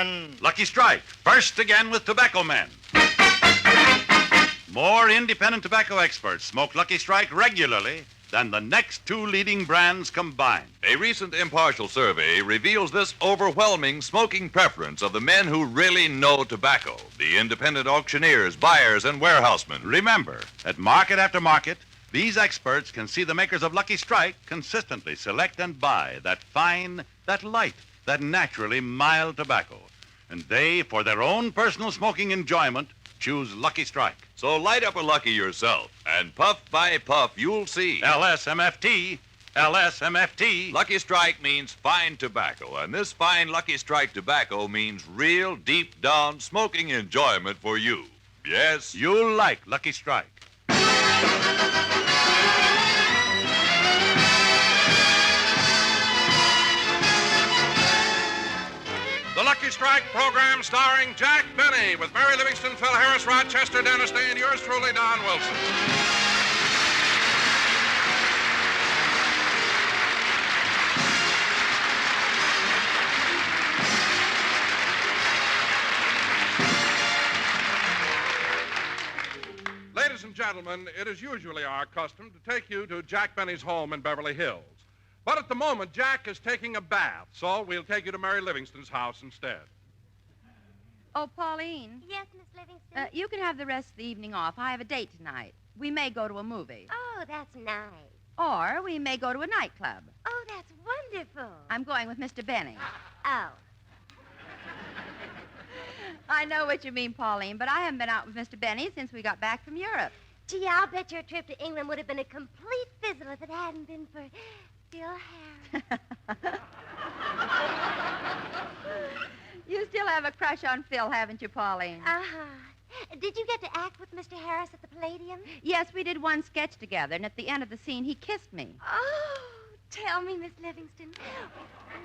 one. Lucky Strike, first again with Tobacco Men. More independent tobacco experts smoke Lucky Strike regularly than the next two leading brands combined. A recent impartial survey reveals this overwhelming smoking preference of the men who really know tobacco, the independent auctioneers, buyers, and warehousemen. Remember, at market after market, these experts can see the makers of Lucky Strike consistently select and buy that fine, that light, that naturally mild tobacco. And they, for their own personal smoking enjoyment, choose Lucky Strike. So light up a Lucky yourself, and puff by puff, you'll see. LSMFT, LSMFT. Lucky Strike means fine tobacco, and this fine Lucky Strike tobacco means real, deep-down smoking enjoyment for you. Yes? You'll like Lucky Strike. The Lucky Strike program starring Jack Benny with Mary Livingston, Phil Harris, Rochester, Dennis Day, and yours truly, Don Wilson. Ladies and gentlemen, it is usually our custom to take you to Jack Benny's home in Beverly Hills. But at the moment, Jack is taking a bath, so we'll take you to Mary Livingston's house instead. Oh, Pauline. Yes, Miss Livingston? You can have the rest of the evening off. I have a date tonight. We may go to a movie. Oh, that's nice. Or we may go to a nightclub. Oh, that's wonderful. I'm going with Mr. Benny. Oh. I know what you mean, Pauline, but I haven't been out with Mr. Benny since we got back from Europe. Gee, I'll bet your trip to England would have been a complete fizzle if it hadn't been for Phil Harris. You still have a crush on Phil, haven't you, Pauline? Uh-huh. Did you get to act with Mr. Harris at the Palladium? Yes, we did one sketch together, and at the end of the scene, he kissed me. Oh, tell me, Miss Livingston,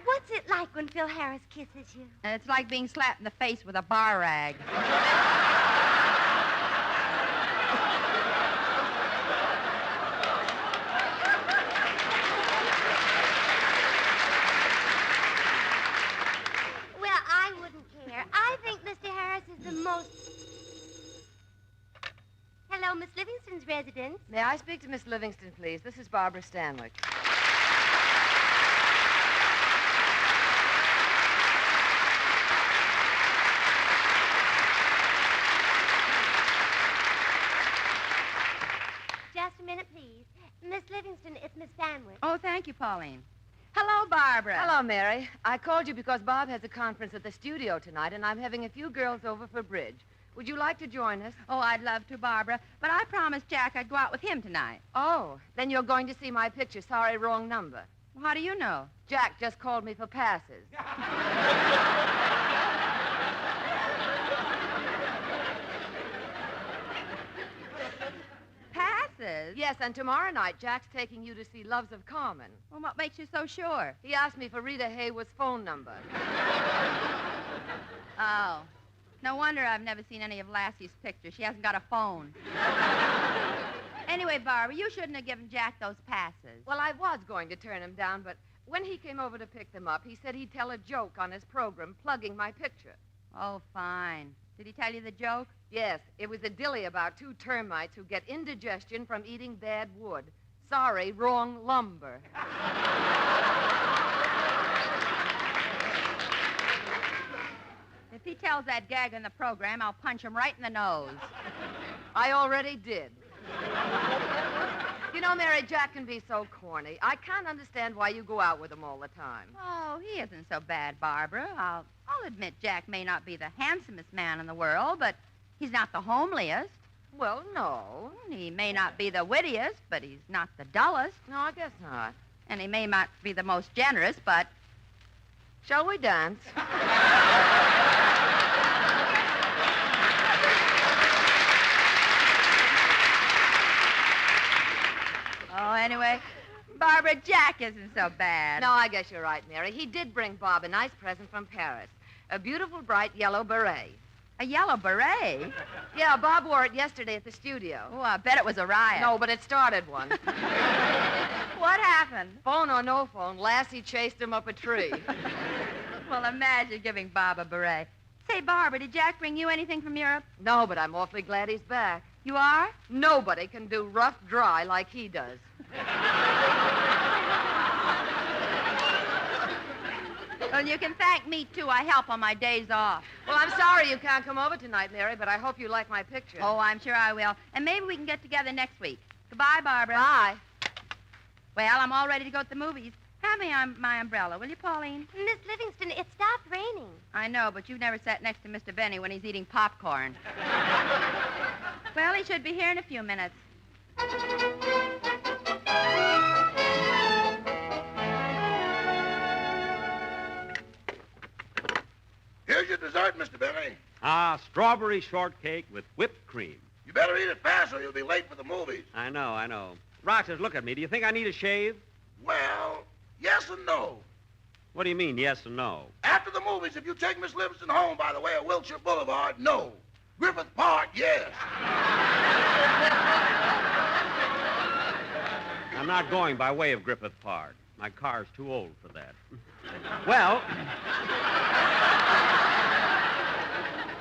what's it like when Phil Harris kisses you? It's like being slapped in the face with a bar rag. Well, I wouldn't care. I think Mr. Harris is the most... Hello, Miss Livingston's residence. May I speak to Miss Livingston, please? This is Barbara Stanwyck. Just a minute, please. Miss Livingston, it's Miss Stanwyck. Oh, thank you, Pauline. Hello, Barbara. Hello, Mary. I called you because Bob has a conference at the studio tonight, and I'm having a few girls over for bridge. Would you like to join us? Oh, I'd love to, Barbara, but I promised Jack I'd go out with him tonight. Oh, then you're going to see my picture. Sorry, wrong number. Well, how do you know? Jack just called me for passes. Passes? Yes, and tomorrow night, Jack's taking you to see Loves of Carmen. Well, what makes you so sure? He asked me for Rita Hayworth's phone number. Oh. No wonder I've never seen any of Lassie's pictures. She hasn't got a phone. Anyway, Barbara, you shouldn't have given Jack those passes. Well, I was going to turn him down, but when he came over to pick them up, he said he'd tell a joke on his program, plugging my picture. Oh, fine. Did he tell you the joke? Yes, it was a dilly about two termites who get indigestion from eating bad wood. Sorry, wrong lumber. If he tells that gag in the program, I'll punch him right in the nose. I already did. You know, Mary, Jack can be so corny. I can't understand why you go out with him all the time. Oh, he isn't so bad, Barbara. I'll admit Jack may not be the handsomest man in the world, but he's not the homeliest. Well, no. He may not be the wittiest, but he's not the dullest. No, I guess not. And he may not be the most generous, but... Shall we dance? Oh, anyway, Barbara, Jack isn't so bad. No, I guess you're right, Mary. He did bring Bob a nice present from Paris. A beautiful, bright yellow beret. A yellow beret? Yeah, Bob wore it yesterday at the studio. Oh, I bet it was a riot. No, but it started one. What happened? Phone or no phone, Lassie chased him up a tree. Well, imagine giving Bob a beret. Say, Barbara, did Jack bring you anything from Europe? No, but I'm awfully glad he's back. You are? Nobody can do rough dry like he does. Well, you can thank me, too. I help on my days off. Well, I'm sorry you can't come over tonight, Mary, but I hope you like my picture. Oh, I'm sure I will. And maybe we can get together next week. Goodbye, Barbara. Bye. Well, I'm all ready to go to the movies. Hand me my umbrella, will you, Pauline? Miss Livingston, it stopped raining. I know, but you've never sat next to Mr. Benny when he's eating popcorn. Well, he should be here in a few minutes. Here's your dessert, Mr. Benny. Strawberry shortcake with whipped cream. You better eat it fast or you'll be late for the movies. I know. Rochester, look at me. Do you think I need a shave? Well, yes and no. What do you mean, yes or no? After the movies, if you take Miss Livingston home by the way of Wilshire Boulevard, no. Griffith Park, yes. I'm not going by way of Griffith Park. My car's too old for that. Well,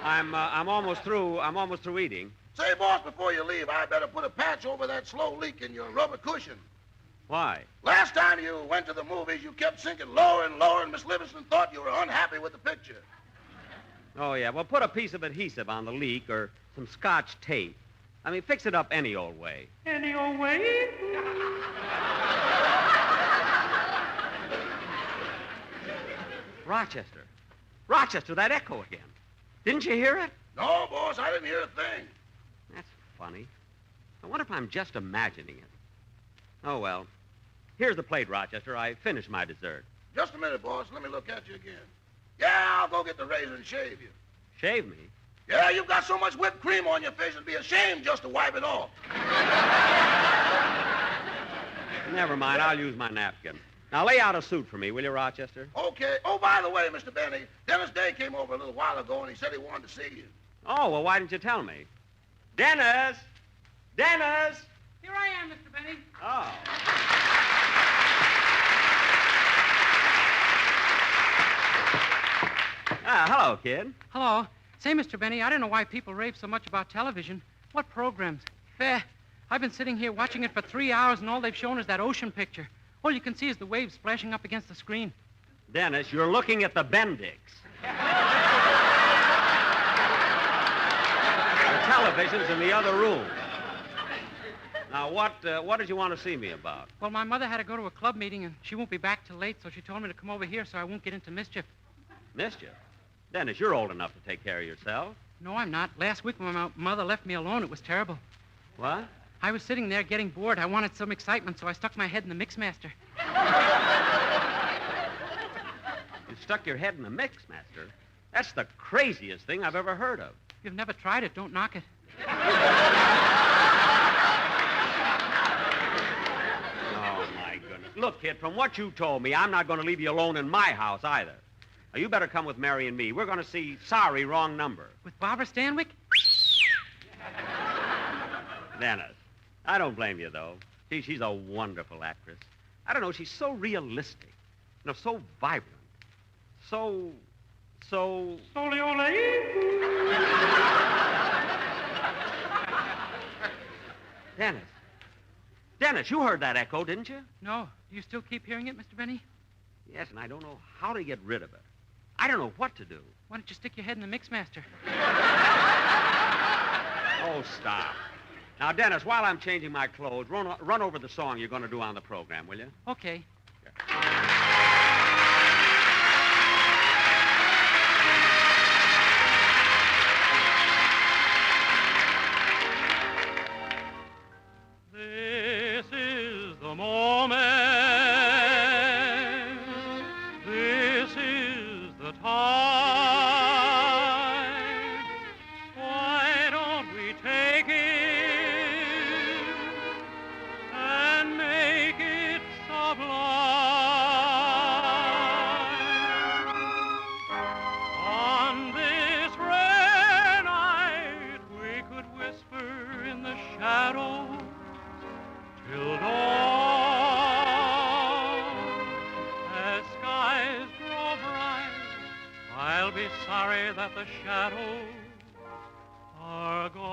I'm almost through. I'm almost through eating. Say, boss, before you leave, I better put a patch over that slow leak in your rubber cushion. Why? Last time you went to the movies, you kept sinking lower and lower, and Miss Livingston thought you were unhappy with the picture. Oh, yeah. Well, put a piece of adhesive on the leak or some Scotch tape. I mean, fix it up any old way. Any old way? Rochester, that echo again. Didn't you hear it? No, boss, I didn't hear a thing. That's funny. I wonder if I'm just imagining it. Oh, well. Here's the plate, Rochester. I finished my dessert. Just a minute, boss. Let me look at you again. Yeah, I'll go get the razor and shave you. Shave me? Yeah, you've got so much whipped cream on your face, it'd be a shame just to wipe it off. Never mind. I'll use my napkin. Now, lay out a suit for me, will you, Rochester? Okay. Oh, by the way, Mr. Benny, Dennis Day came over a little while ago, and he said he wanted to see you. Oh, well, why didn't you tell me? Dennis! Dennis! Here I am, Mr. Benny. Oh. Hello, kid. Hello. Say, Mr. Benny, I don't know why people rave so much about television. What programs? I've been sitting here watching it for 3 hours, and all they've shown is that ocean picture. All you can see is the waves splashing up against the screen. Dennis, you're looking at the Bendix. The television's in the other room. Now, what did you want to see me about? Well, my mother had to go to a club meeting, and she won't be back till late, so she told me to come over here so I won't get into mischief. Mischief? Dennis, you're old enough to take care of yourself. No, I'm not. Last week when my mother left me alone, it was terrible. What? I was sitting there getting bored. I wanted some excitement, so I stuck my head in the Mixmaster. You stuck your head in the Mixmaster? That's the craziest thing I've ever heard of. If you've never tried it, don't knock it. Oh, my goodness. Look, kid, from what you told me, I'm not going to leave you alone in my house either. Now, you better come with Mary and me. We're going to see Sorry, Wrong Number. With Barbara Stanwyck? Dennis, I don't blame you, though. Gee, she's a wonderful actress. I don't know, she's so realistic. So vibrant. So... Dennis, you heard that echo, didn't you? No. Do you still keep hearing it, Mr. Benny? Yes, and I don't know how to get rid of it. I don't know what to do. Why don't you stick your head in the Mixmaster? Oh, stop. Now, Dennis, while I'm changing my clothes, run over the song you're going to do on the program, will you? Okay. This is the moment. This is the time. Why don't we take it and make it sublime? sorry that the shadows are gone.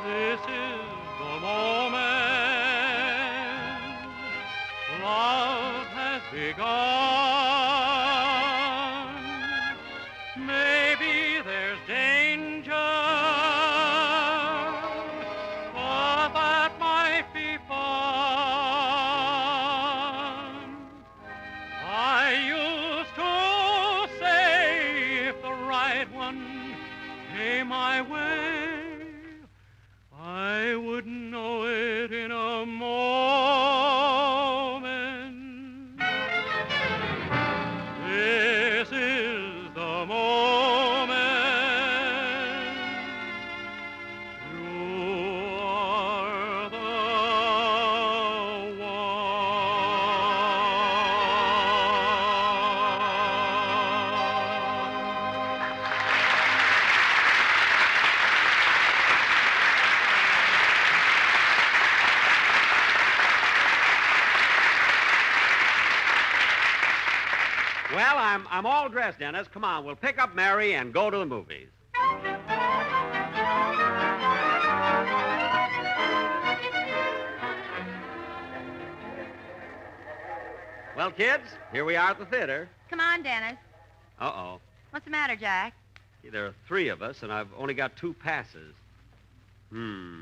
This is the moment love has begun. Maybe there's danger, but that might be fun. I used to say if the right one came my way, I would know it in a moment. This is the moment. You are the Well, I'm all dressed, Dennis. Come on, we'll pick up Mary and go to the movies. Well, kids, here we are at the theater. Come on, Dennis. Uh-oh. What's the matter, Jack? See, there are 3 of us, and I've only got 2 passes. Now,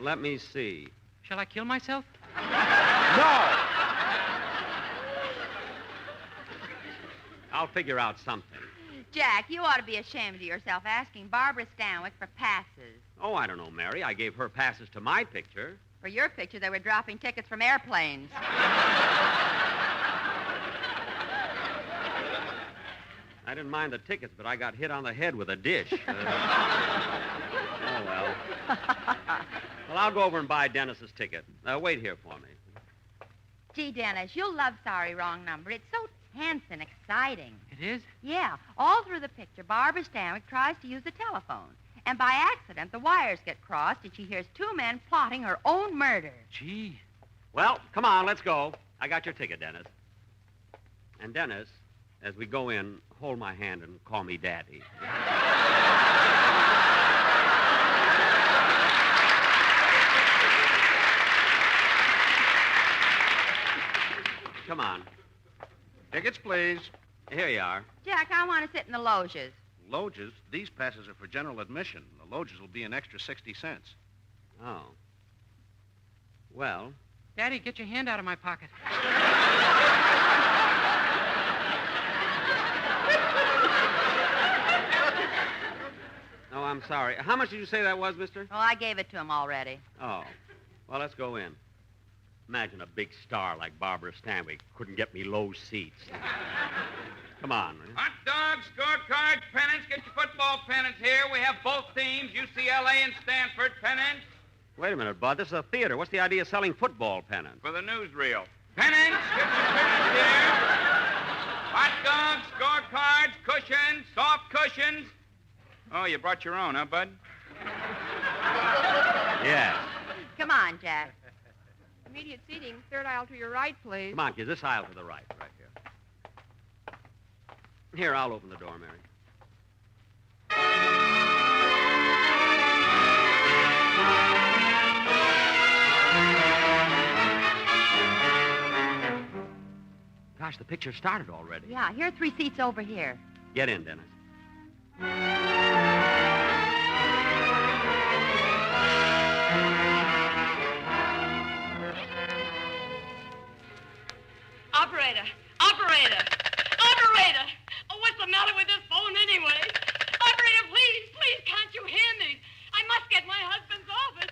let me see. Shall I kill myself? No! I'll figure out something. Jack, you ought to be ashamed of yourself asking Barbara Stanwyck for passes. Oh, I don't know, Mary. I gave her passes to my picture. For your picture, they were dropping tickets from airplanes. I didn't mind the tickets, but I got hit on the head with a dish. Oh, well. Well, I'll go over and buy Dennis's ticket. Wait here for me. Gee, Dennis, you'll love Sorry Wrong Number. It's so tense and exciting. It is? Yeah. All through the picture, Barbara Stanwyck tries to use the telephone. And by accident, the wires get crossed, and she hears 2 men plotting her own murder. Gee. Well, come on, let's go. I got your ticket, Dennis. And Dennis, as we go in, hold my hand and call me Daddy. Come on. Tickets, please. Here you are. Jack, I want to sit in the loges. Loges? These passes are for general admission. The loges will be an extra 60 cents. Oh. Well, Daddy, get your hand out of my pocket. oh, I'm sorry. How much did you say that was, mister? Oh, I gave it to him already. Oh. Well, let's go in. Imagine a big star like Barbara Stanwyck couldn't get me low seats. Come on. Will you? Hot dogs, scorecards, pennants. Get your football pennants here. We have both teams, UCLA and Stanford pennants. Wait a minute, Bud. This is a theater. What's the idea of selling football pennants? For the newsreel. Pennants. Get your pennants here. Hot dogs, scorecards, cushions, soft cushions. Oh, you brought your own, huh, Bud? Yes. Come on, Jack. Immediate seating, third aisle to your right, please. Come on, kids. This aisle to the right here. Here, I'll open the door, Mary. Gosh, the picture started already. Yeah, here are 3 seats over here. Get in, Dennis. Operator! Operator! Operator! Oh, what's the matter with this phone anyway? Operator, please, please, can't you hear me? I must get my husband's office.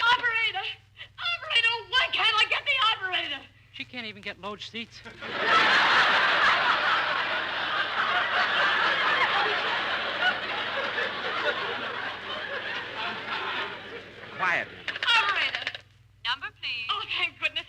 Operator! Operator, why can't I get the operator? She can't even get loge seats. Quiet. Operator! Number, please. Oh, thank goodness.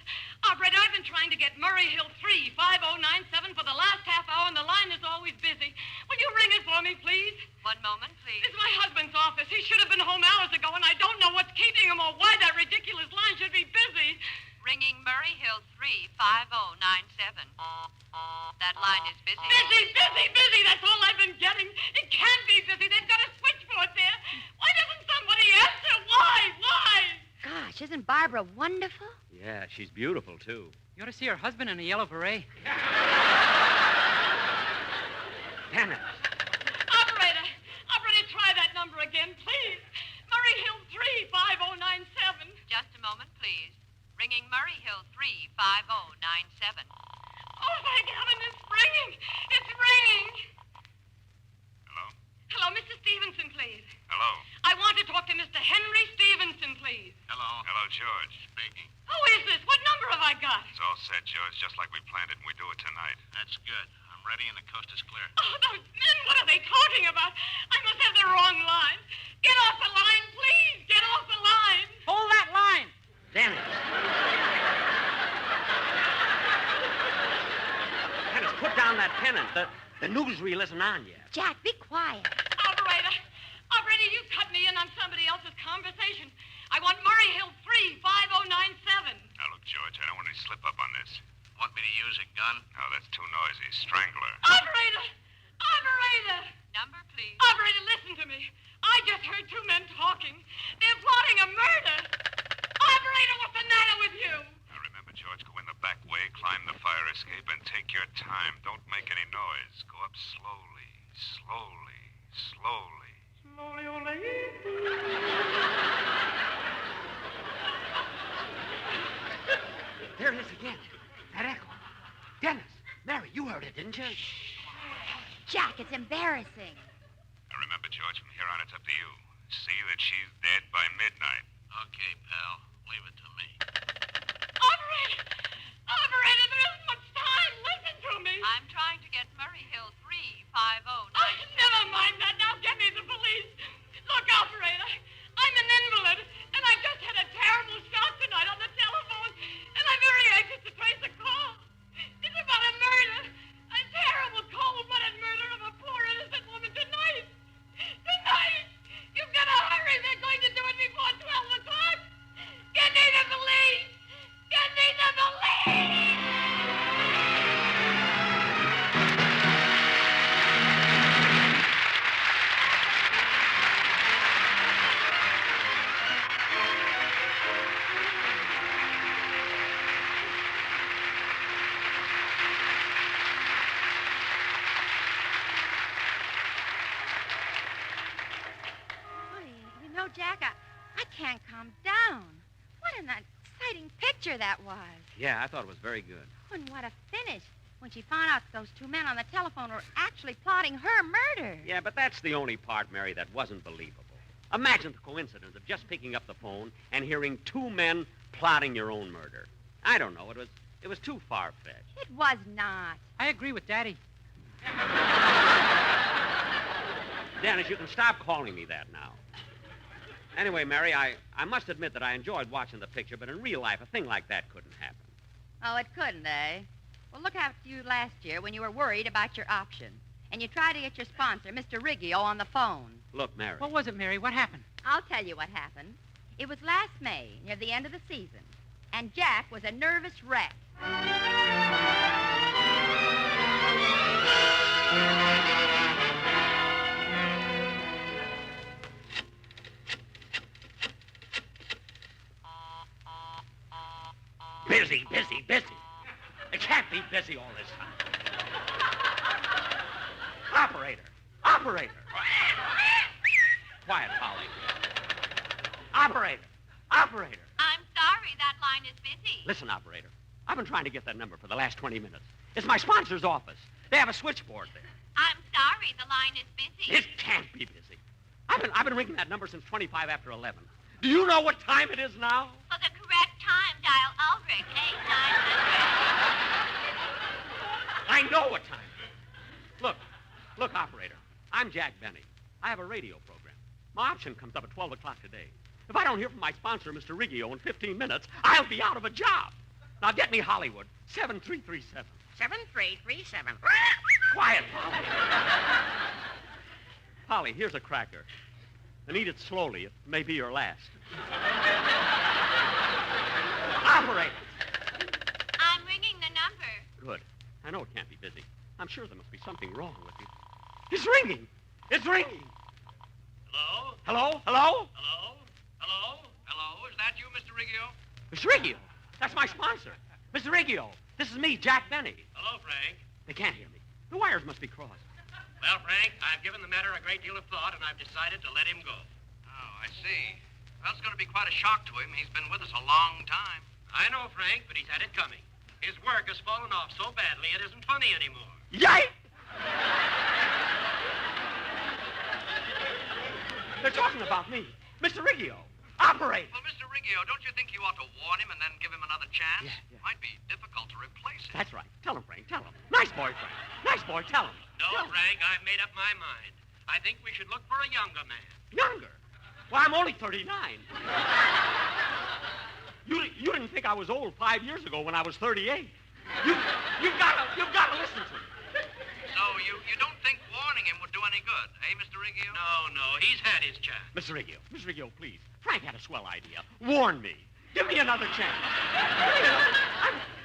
Operator, I've been trying to get Murray Hill 35097 for the last half hour, and the line is always busy. Will you ring it for me, please? One moment, please. It's my husband's office. He should have been home hours ago, and I don't know what's keeping him or why that ridiculous line should be busy. Ringing Murray Hill 35097. That line is busy. Busy! That's all I've been getting. It can't be busy. They've got a switchboard there. Why doesn't somebody answer? Why? Gosh, isn't Barbara wonderful? Yeah, she's beautiful, too. You ought to see her husband in a yellow beret. Dennis. Operator, try that number again, please. Murray Hill 35097. Just a moment, please. Ringing Murray Hill 35097. Oh, thank heaven, it's ringing. It's ringing. Hello? Hello, Mr. Stevenson, please. Hello? I want to talk to Mr. Henry Stevenson, please. Hello? Hello, George. Speaking. Who is this? What number have I got? It's all set, George, just like we planned it, and we do it tonight. That's good. I'm ready, and the coast is clear. Oh, those men, what are they talking about? I must have the wrong line. Get off the line, please. Get off the line. Hold that line! Dennis. Dennis, put down that pennant. The newsreel isn't on yet. Jack, be quiet. Operator, you cut me in on somebody else's conversation. I want Murray Hill 35097. Now, look, George, I don't want any slip-up on this. Want me to use a gun? No, that's too noisy. Strangler. Operator! Number, please. Operator, listen to me. I just heard two men talking. They're plotting a murder. Operator, what's the matter with you? Now, remember, George, go in the back way, climb the fire escape, and take your time. Don't make any noise. Go up slowly. Slowly, only. There it is again. That echo. Dennis, Mary, you heard it, didn't you? Jack, it's embarrassing. Now, remember, George, from here on, it's up to you. See that she's dead by midnight. Okay, pal. Leave it to me. Operator, there isn't much time. Listen to me. I'm trying to get Murray Hill 35097. Oh, never mind that. Now get me the police. Look, operator, I'm an invalid, and I just had a terrible shock tonight on the telephone, and I'm very anxious to trace the call. It's about a murder, a terrible cold-blooded murder of a poor innocent woman tonight. You've got to hurry. They're going to do it before 12 o'clock. Get me the police. Get me the police. Jack, I can't calm down. What an exciting picture that was. Yeah, I thought it was very good. And what a finish. When she found out those two men on the telephone were actually plotting her murder. Yeah, but that's the only part, Mary, that wasn't believable. Imagine the coincidence of just picking up the phone and hearing two men plotting your own murder. I don't know. It was too far-fetched. It was not. I agree with Daddy. Dennis, you can stop calling me that now. Anyway, Mary, I must admit that I enjoyed watching the picture, but in real life, a thing like that couldn't happen. Oh, it couldn't, eh? Well, look after you last year when you were worried about your option. And you tried to get your sponsor, Mr. Riggio, on the phone. Look, Mary. What was it, Mary? What happened? I'll tell you what happened. It was last May, near the end of the season. And Jack was a nervous wreck. Busy. It can't be busy all this time. Operator. Quiet, Polly. Operator. I'm sorry, that line is busy. Listen, operator. I've been trying to get that number for the last 20 minutes. It's my sponsor's office. They have a switchboard there. I'm sorry, the line is busy. It can't be busy. I've been ringing that number since 25 after 11. Do you know what time it is now? For the correct time, dial Ulrich 8900. I know what time it is. Look, operator. I'm Jack Benny. I have a radio program. My option comes up at 12 o'clock today. If I don't hear from my sponsor, Mr. Riggio, in 15 minutes, I'll be out of a job. Now get me Hollywood, 7337. 7337. Quiet, Polly. Polly, here's a cracker. And eat it slowly. It may be your last. Operator. Good. I know it can't be busy. I'm sure there must be something wrong with you. It's ringing. It's ringing. Hello? Hello? Hello? Hello? Hello? Hello? Is that you, Mr. Riggio? Mr. Riggio. That's my sponsor. Mr. Riggio. This is me, Jack Benny. Hello, Frank. They can't hear me. The wires must be crossed. Well, Frank, I've given the matter a great deal of thought, and I've decided to let him go. Oh, I see. Well, it's going to be quite a shock to him. He's been with us a long time. I know, Frank, but he's had it coming. His work has fallen off so badly it isn't funny anymore. Yike! They're talking about me. Mr. Riggio. Operate. Well, Mr. Riggio, don't you think you ought to warn him and then give him another chance? Yeah. Might be difficult to replace him. That's right. Tell him, Frank. Tell him. Nice boy, Frank. Nice boy. Tell him. No, Frank, I've made up my mind. I think we should look for a younger man. Younger? Well, I'm only 39. You didn't think I was old 5 years ago when I was 38. You've got to listen to me. So you don't think warning him would do any good, eh, Mr. Riggio? No, he's had his chance. Mr. Riggio, please. Frank had a swell idea. Warn me. Give me another chance.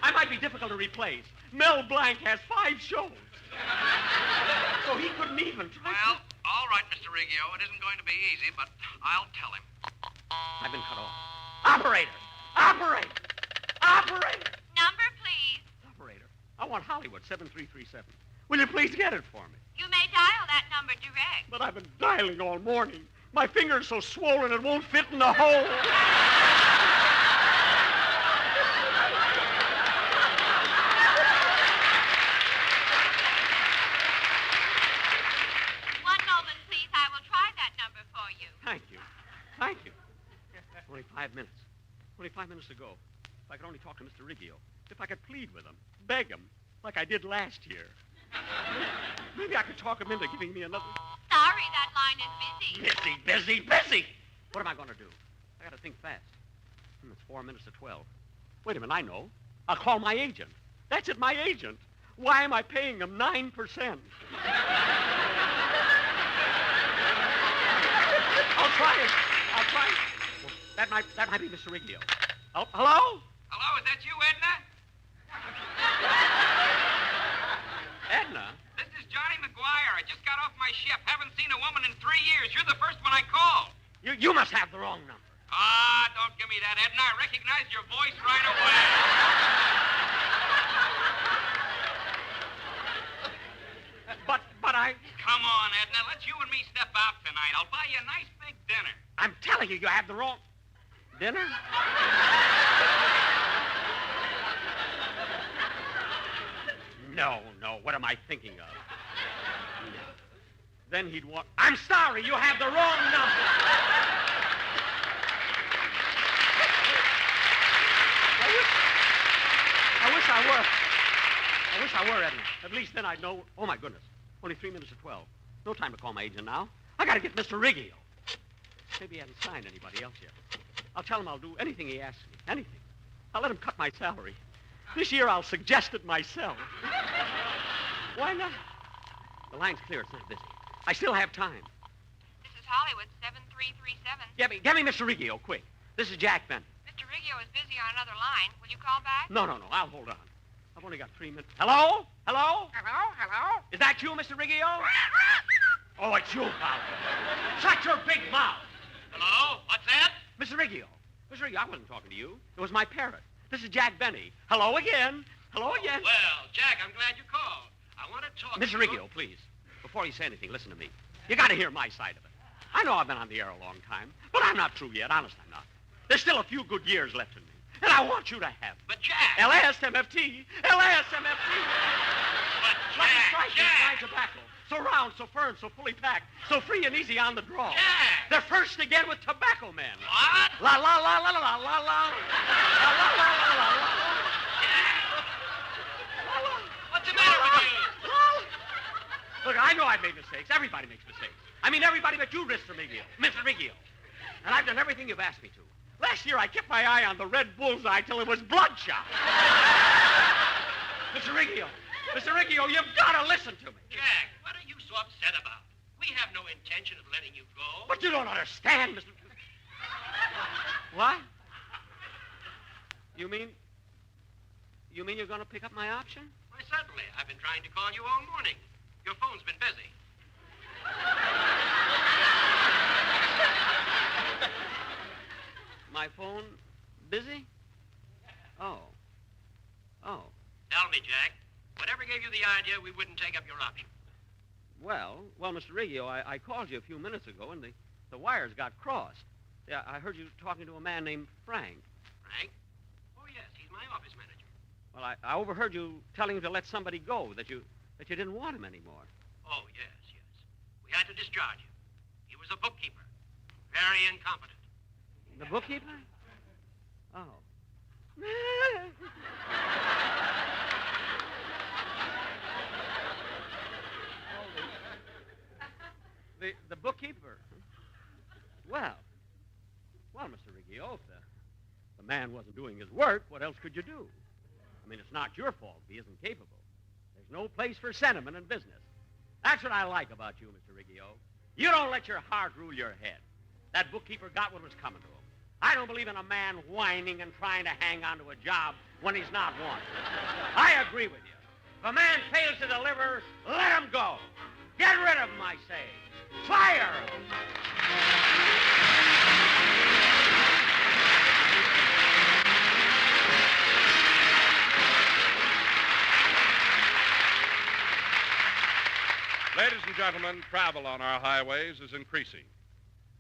I might be difficult to replace. Mel Blanc has 5 shows. So he couldn't even try. Well, all right, Mr. Riggio. It isn't going to be easy, but I'll tell him. I've been cut off. Operator! Operator! Operator! Number, please. Operator, I want Hollywood 7337. Will you please get it for me? You may dial that number direct. But I've been dialing all morning. My finger's so swollen it won't fit in the hole. One moment, please. I will try that number for you. Thank you. Thank you. Only 5 minutes. Only 5 minutes to go. If I could only talk to Mr. Riggio. If I could plead with him. Beg him. Like I did last year. Maybe I could talk him into giving me another... Sorry, that line is busy. Busy! What am I going to do? I got to think fast. It's 4 minutes to 12. Wait a minute, I know. I'll call my agent. That's it, my agent. Why am I paying him 9%? I'll try it. Well, that might be Mr. Riggio. Oh, hello? Hello, is that you, Edna? Edna? This is Johnny McGuire. I just got off my ship. Haven't seen a woman in 3 years. You're the first one I called. You must have the wrong number. Ah, don't give me that, Edna. I recognize your voice right away. But I... Come on, Edna. Let's you and me step out tonight. I'll buy you a nice big dinner. I'm telling you, you have the wrong... Dinner? No. What am I thinking of? No. Then he'd want... I'm sorry, you have the wrong number. I wish I were, Edna. At least then I'd know... Oh, my goodness. Only 3 minutes to 12. No time to call my agent now. I got to get Mr. Riggio. Maybe he hasn't signed anybody else yet. I'll tell him I'll do anything he asks me. Anything. I'll let him cut my salary. This year I'll suggest it myself. Why not? The line's clear. It's not busy. I still have time. This is Hollywood 7337. Get me Mr. Riggio, quick. This is Jack Benton. Mr. Riggio is busy on another line. Will you call back? No. I'll hold on. I've only got 3 minutes. Hello? Hello? Is that you, Mr. Riggio? Oh, it's you, pal. Shut your big mouth. Hello? What's that? Mr. Riggio, I wasn't talking to you. It was my parrot. This is Jack Benny. Hello again. Well, Jack, I'm glad you called. I want to talk Mr. to Riggio, please. Before you say anything, listen to me. You got to hear my side of it. I know I've been on the air a long time, but I'm not through yet. Honest, I'm not. There's still a few good years left in me, and I want you to have them. But, Jack... LSMFT! LSMFT! But, Lucky Jack, Strike Jack... is fine tobacco. So round, so firm, so fully packed, so free and easy on the draw. Jack! They're first again with Tobacco Man. What? La la la la la la la la. La la la la la la. What's the matter with you? Look, I know I've made mistakes. Everybody makes mistakes. I mean, everybody but you, Mr. Riggio. And I've done everything you've asked me to. Last year, I kept my eye on the red bullseye till it was bloodshot. Mr. Riggio, you've got to listen to me. Jack, what are you so upset about? We have no intention of letting you go. But you don't understand, Mr. What? You mean You mean you're going to pick up my option? Why, certainly. I've been trying to call you all morning. Your phone's been busy. My phone busy? Oh. Tell me, Jack, whatever gave you the idea we wouldn't take up your option? Well, Mr. Riggio, I called you a few minutes ago, and the wires got crossed. Yeah, I heard you talking to a man named Frank. Frank? Oh, yes, he's my office manager. Well, I overheard you telling him to let somebody go, that you didn't want him anymore. Oh, yes. We had to discharge him. He was a bookkeeper. Very incompetent. The bookkeeper? Oh. The bookkeeper? Well, Mr. Riggio, if the man wasn't doing his work, what else could you do? I mean, it's not your fault if he isn't capable. There's no place for sentiment in business. That's what I like about you, Mr. Riggio. You don't let your heart rule your head. That bookkeeper got what was coming to him. I don't believe in a man whining and trying to hang on to a job when he's not wanted. I agree with you. If a man fails to deliver, let him go. Get rid of him, I say. Fire him. Ladies and gentlemen, travel on our highways is increasing.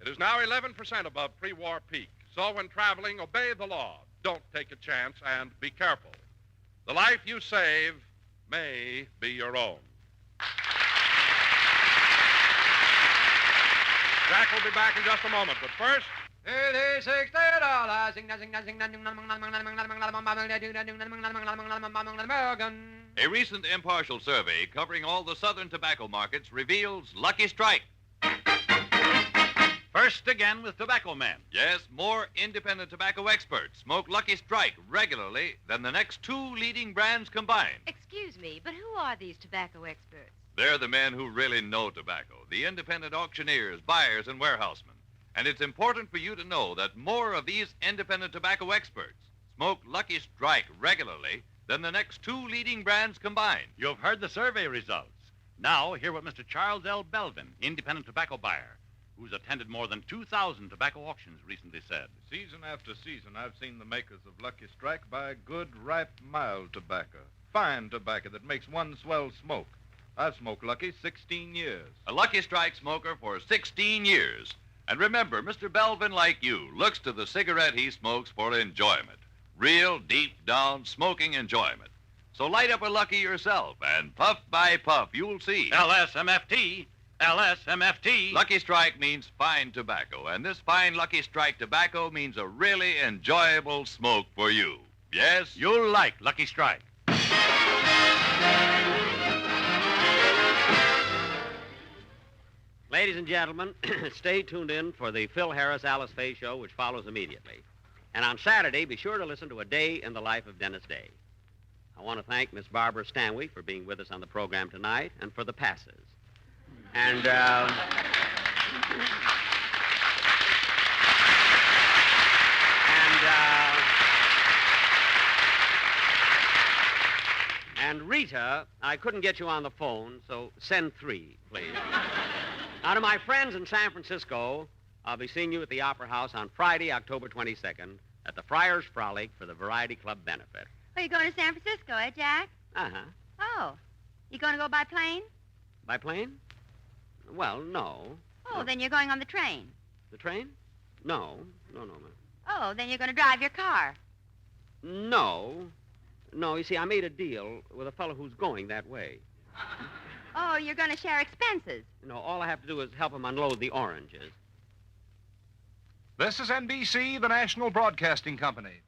It is now 11% above pre-war peak. So when traveling, obey the law. Don't take a chance and be careful. The life you save may be your own. Jack will be back in just a moment, but first... A recent impartial survey covering all the southern tobacco markets reveals Lucky Strike. First again with Tobacco Men. Yes, more independent tobacco experts smoke Lucky Strike regularly than the next two leading brands combined. Excuse me, but who are these tobacco experts? They're the men who really know tobacco, the independent auctioneers, buyers, and warehousemen. And it's important for you to know that more of these independent tobacco experts smoke Lucky Strike regularly than the next two leading brands combined. You've heard the survey results. Now, hear what Mr. Charles L. Belvin, independent tobacco buyer, who's attended more than 2,000 tobacco auctions, recently said. Season after season, I've seen the makers of Lucky Strike buy good, ripe, mild tobacco. Fine tobacco that makes one swell smoke. I've smoked Lucky 16 years. A Lucky Strike smoker for 16 years. And remember, Mr. Belvin, like you, looks to the cigarette he smokes for enjoyment. Real, deep-down smoking enjoyment. So light up a Lucky yourself, and puff by puff, you'll see. LSMFT. LSMFT. Lucky Strike means fine tobacco, and this fine Lucky Strike tobacco means a really enjoyable smoke for you. Yes? You'll like Lucky Strike. Ladies and gentlemen, stay tuned in for the Phil Harris Alice Faye show, which follows immediately. And on Saturday, be sure to listen to A Day in the Life of Dennis Day. I want to thank Miss Barbara Stanwyck for being with us on the program tonight and for the passes. And, and Rita, I couldn't get you on the phone, so send 3, please. Now, to my friends in San Francisco, I'll be seeing you at the Opera House on Friday, October 22nd, at the Friars Frolic for the Variety Club benefit. Oh, you're going to San Francisco, eh, Jack? Uh-huh. Oh. You going to go by plane? By plane? Well, no. Oh, then you're going on the train. The train? No, ma'am. Oh, then you're going to drive your car. No, you see, I made a deal with a fellow who's going that way. Oh, you're going to share expenses. No, all I have to do is help him unload the oranges. This is NBC, the National Broadcasting Company.